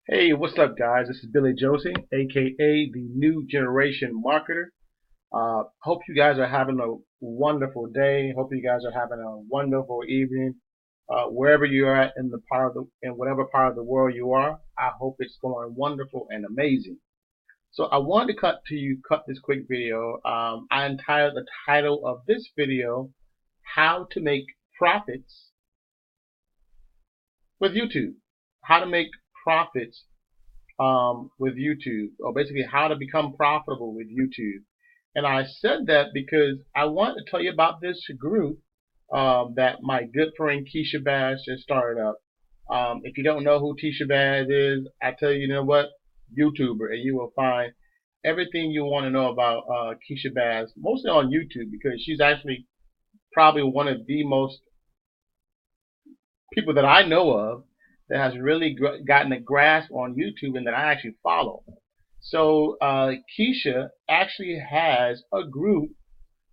Hey, what's up, guys? This is Billy Josie, aka the New Generation Marketer. Hope you guys are having a wonderful day. Hope you guys are having a wonderful evening, wherever you are at in whatever part of the world you are. I hope it's going wonderful and amazing. So I wanted to cut this quick video. I entitled the title of this video, "How to Make Profits with YouTube." How to make profits with YouTube, or basically how to become profitable with YouTube. And I said that because I want to tell you about this group that my good friend Keysha Bass just started up. If you don't know who Keysha Bass is, I tell you, you know what, YouTuber, and you will find everything you want to know about Keysha Bass, mostly on YouTube, because she's actually probably one of the most people that I know of that has really gotten a grasp on YouTube and that I actually follow. So Keysha actually has a group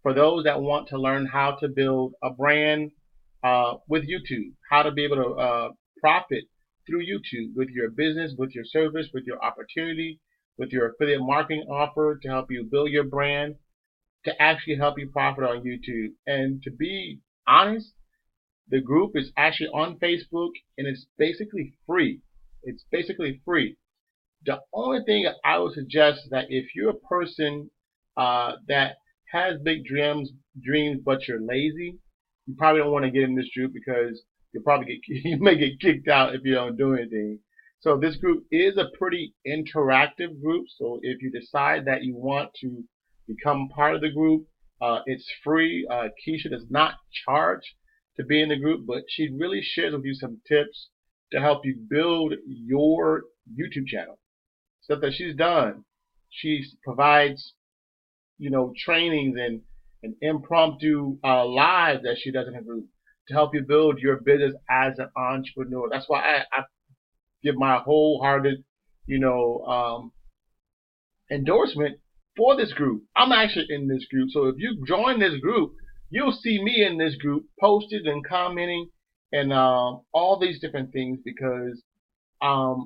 for those that want to learn how to build a brand with YouTube, how to be able to profit through YouTube with your business, with your service, with your opportunity, with your affiliate marketing offer to help you build your brand, to actually help you profit on YouTube. And to be honest, the group is actually on Facebook and it's basically free. It's basically free. The only thing I would suggest is that if you're a person that has big dreams, but you're lazy, you probably don't want to get in this group because you may get kicked out if you don't do anything. So this group is a pretty interactive group. So if you decide that you want to become part of the group, it's free. Keysha does not charge to be in the group, but she really shares with you some tips to help you build your YouTube channel. Stuff that she's done. She provides, trainings and impromptu lives that she does in her group to help you build your business as an entrepreneur. That's why I give my wholehearted, you know, um, endorsement for this group. I'm actually in this group, so if you join this group, you'll see me in this group posted and commenting and all these different things because I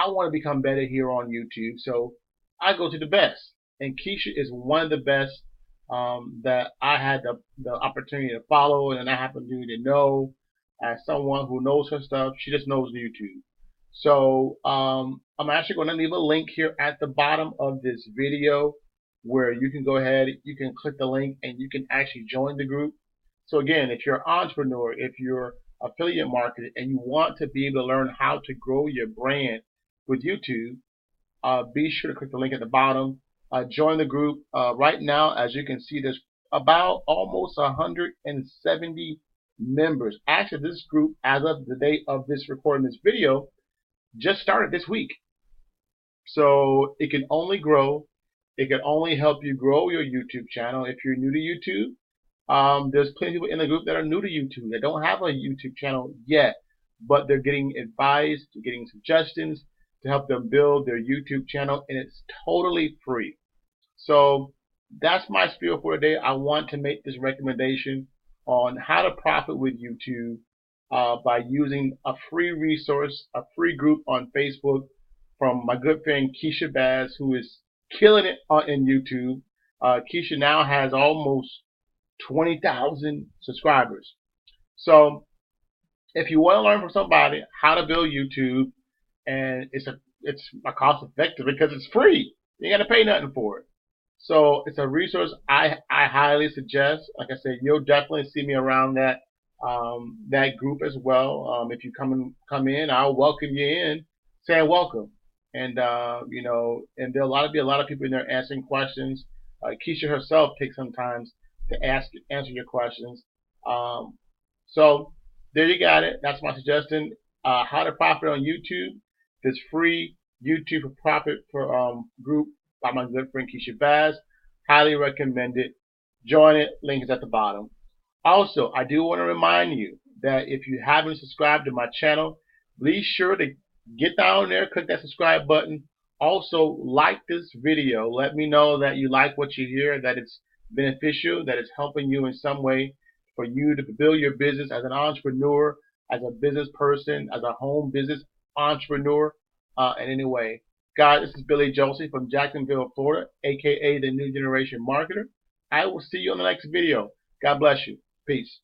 want to become better here on YouTube. So I go to the best. And Keysha is one of the best that I had the opportunity to follow and I happen to know as someone who knows her stuff. She just knows YouTube. So I'm actually going to leave a link here at the bottom of this video where you can go ahead, you can click the link and you can actually join the group. So again, if you're an entrepreneur, if you're affiliate marketing and you want to be able to learn how to grow your brand with YouTube, be sure to click the link at the bottom. Join the group. Right now, as you can see, there's about almost 170 members. Actually, this group, as of the date of this recording this video, just started this week. So it can only grow. It can only help you grow your YouTube channel. If you're new to YouTube, there's plenty of people in the group that are new to YouTube that don't have a YouTube channel yet, but they're getting advice, they're getting suggestions to help them build their YouTube channel, and it's totally free. So that's my spiel for today. I want to make this recommendation on how to profit with YouTube by using a free resource, a free group on Facebook from my good friend Keysha Bass, who is killing it in YouTube. Keysha now has almost 20,000 subscribers. So if you want to learn from somebody how to build YouTube, and it's a cost effective because it's free. You got to pay nothing for it. So it's a resource I highly suggest. Like I said, you'll definitely see me around that group as well. If you come in, I'll welcome you in, saying welcome. And and be a lot of people in there answering questions. Keysha herself takes some time to answer your questions. So there you got it. That's my suggestion. How to profit on YouTube. This free YouTube for profit for group by my good friend Keysha Bass. Highly recommend it. Join it. Link is at the bottom. Also, I do want to remind you that if you haven't subscribed to my channel, be sure to get down there, click that subscribe button. Also, like this video. Let me know that you like what you hear, that it's beneficial, that it's helping you in some way for you to build your business as an entrepreneur, as a business person, as a home business entrepreneur. in any way. Guys, this is Billy Josie from Jacksonville, Florida, aka the New Generation Marketer. I will see you on the next video. God bless you. Peace.